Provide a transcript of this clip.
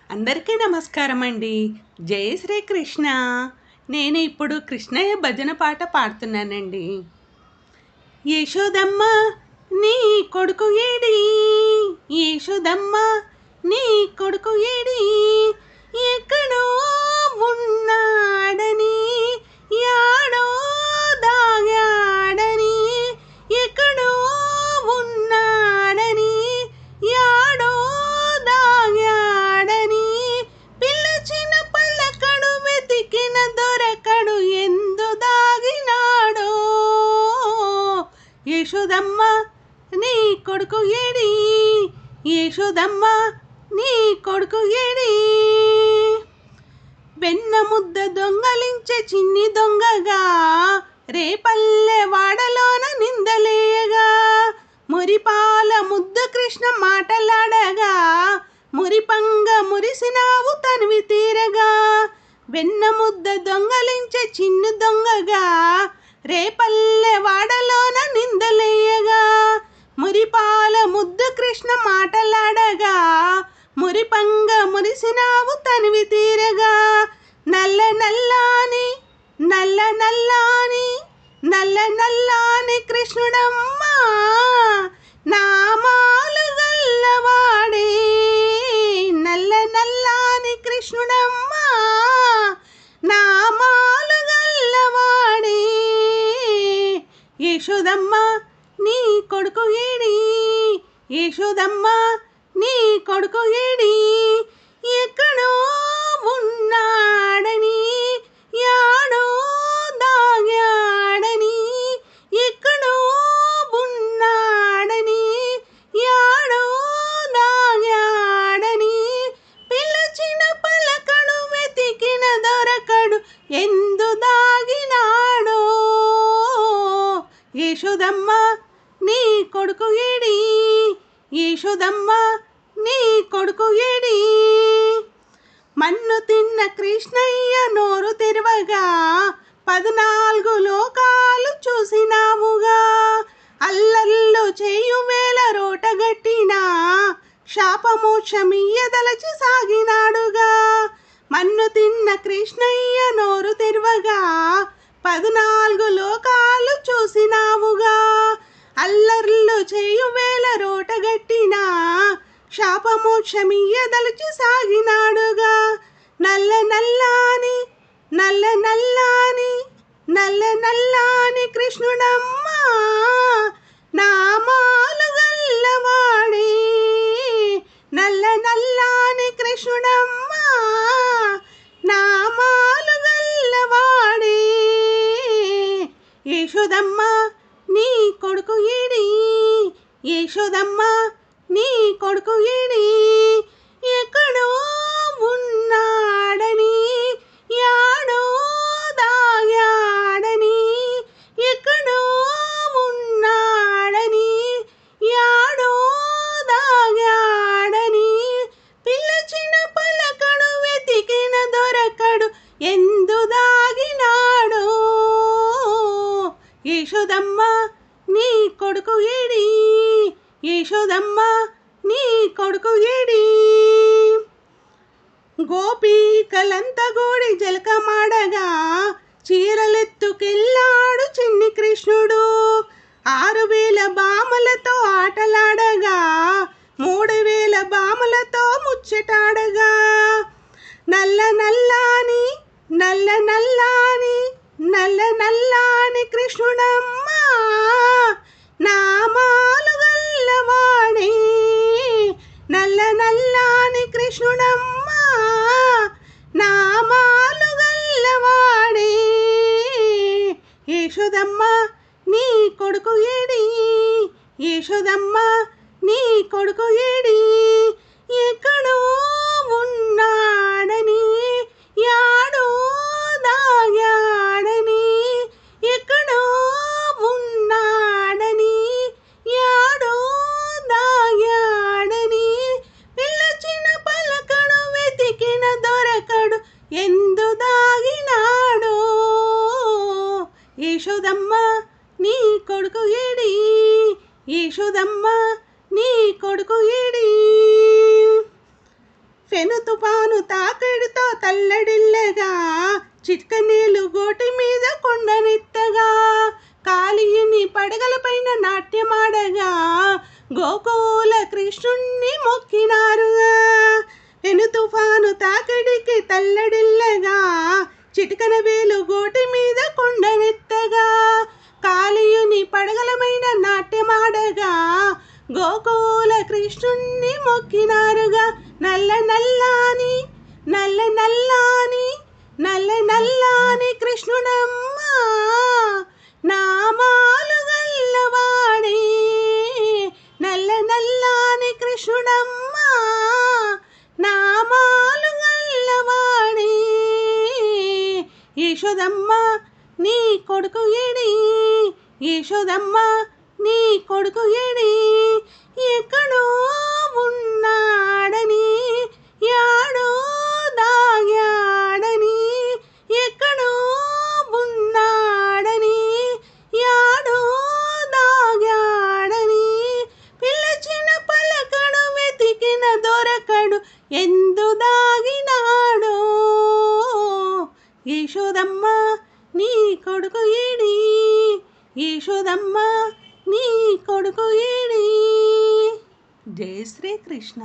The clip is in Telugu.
అందరికీ నమస్కారం అండి. జై శ్రీకృష్ణ. నేను ఇప్పుడు కృష్ణయ్య భజన పాట పాడుతున్నానండి. యశోదమ్మ నీ కొడుకు ఏడి, యశోదమ్మ నీ కొడుకు ఏడి, ఎక్కడో ఉన్నాడని యాడో దాగాడని, ఎక్కడో ఉన్నాడని యాడో దాగాడని, పిలిచిన పల్లకడు వెతికిన దొరకడు ఎందు దాగినాడో. యశోదమ్మ నీ కొడుకు ఏడి, యశోదమ్మ నీ కొడుకు ఏడి, వెన్న ముద్ద దొంగలించే చిన్ని దొంగగా రేపల్లె వాడలోన నిందలేయగా, మురిపాల ముద్దు కృష్ణ మాటలాడగా మురిపంగ మురిసినావు తనివి తీరగా. వెన్న ముద్ద దొంగలించే చిన్ని దొంగగా రేపల్లె వాడలోన నిందలేయగా, మురిపాల ముద్దు కృష్ణ మాటలాడగా మురిపంగ మురిసినావు తనివి తీరగా. నల్ల నల్లాని నల్ల నల్లాని నల్ల నల్లాని కృష్ణుడమ్మా నామాలు గల్లవాడే, నల్ల నల్లాని కృష్ణుడమ్మా నామాలు గల్లవాడే. యశోదమ్మ నీ కొడుకు ఏడి, యశోదమ్మ నీ కొడుకు ఏడి, ఎక్కడో ఉన్నాడని యాడో దాగాడని, ఎక్కడో ఉన్నాడని యాడో దాగాడని, పిలిచిన పలకడు వెతికిన దొరకడు ఎందు దాగినాడో. యశోదమ్మ నీ కొడుకు ఏడి, యశోదమ్మ నీ కొడుకు ఏడి. మన్ను తిన్న కృష్ణయ్య నోరు తెరవగా 14 లోకాలు చూసినావుగా, అల్లల్లు చేయు వేల రోటగట్టిన శాపమోక్షమియ్యదలచి సాగినాడుగా. మన్ను తిన్న కృష్ణయ్య నోరు తెరవగా 14 లోకాలు చూసినావుగా, అల్లర్లు చేయు వేల రోటగట్టిన శాపమోక్షమియ్యదలచి సాగినాడుగా. నల్ల నల్లాని నల్ల నల్లాని నల్ల నల్లాని కృష్ణుడమ్మా నామాలు గల్లవాడే, నల్ల నల్లాని కృష్ణుడమ్మా నామాలు గల్లవాడే. యశోదమ్మ నీ కొడుకు ఏడి, యశోదమ్మ నీ కొడుకు ఏడి, ఎక్కడో ఉన్నాడని యాడో దాగాడని, ఎక్కడో ఉన్నాడని యాడో దాగాడని, పిలిచిన పలకడు వెతికిన దొరకడు ఎందు దాగినాడో. యశోదమ్మ నీ కొడుకు ఏడి, యశోదమ్మ నీ కొడుకు ఏడి. గోపీకలంత గోడి జలకమాడగా చీరలెత్తుకెళ్ళాడు చిన్ని కృష్ణుడు, 6000 బామలతో ఆటలాడగా 3000 బామలతో ముచ్చటాడగా. నల్ల నల్లాని నల్ల నల్లాని నల్ల నల్లాని కృష్ణుడమ్మా నామాలు గల్లవాడే, నల్ల నల్లాని కృష్ణుడమ్మా నామాలు గల్లవాడే. యశోదమ్మ నీ కొడుకు ఏడి, యశోదమ్మ నీ కొడుకు ఏడి, ఎక్కడో ఉన్నాడని యాడో దాగాడని, ఎక్కడో ఉన్నాడని యాడో దాగాడని, పిలిచిన పలకడు వెతికిన దొరకడు ఎందు దాగినాడో. యశోదమ్మ నీ కొడుకు ఏడి, యశోదమ్మ నీ కొడుకు ఏడి. ఫెను తుఫాను తాకిడితో తల్లడిల్లగా చిట్కనీలు గోటి మీద కొండనెత్తగా కాళీయుని పడగలపైన నాట్యమాడగా గోకుల కృష్ణుణ్ణి మొక్కినారుగా. ఫెను తుఫాను తాకిడికి తల్లడిల్లగా చిటికన వేలు గోటి మీద కొండనెత్తగా కాళీయుని పడగలపైన నాట్యమాడగా గోకుల కృష్ణుణ్ణి మొక్కినారుగా. నల్ల నల్లాని నల్ల నల్లాని నల్ల నల్లాని కృష్ణుడమ్మా నామాలు గల్లవాడే నల్ల నల్లాని కృష్ణుడమ్మా నామాలు గల్లవాడే. యశోదమ్మ నీ కొడుకు ఏడి యశోదమ్మ నీ కొడుకు ఏడి ఎక్కడో ఉన్నాడని యాడో దాగాడని ఎక్కడో ఉన్నాడని యాడో దాగాడని పిల్లచిన పలకడు వెతికిన దొరకడు ఎందు దాగినాడో. యశోదమ్మ నీ కొడుకు ఏడి యశోదమ్మ నీ కొడుకు ఏడి. జై శ్రీకృష్ణ.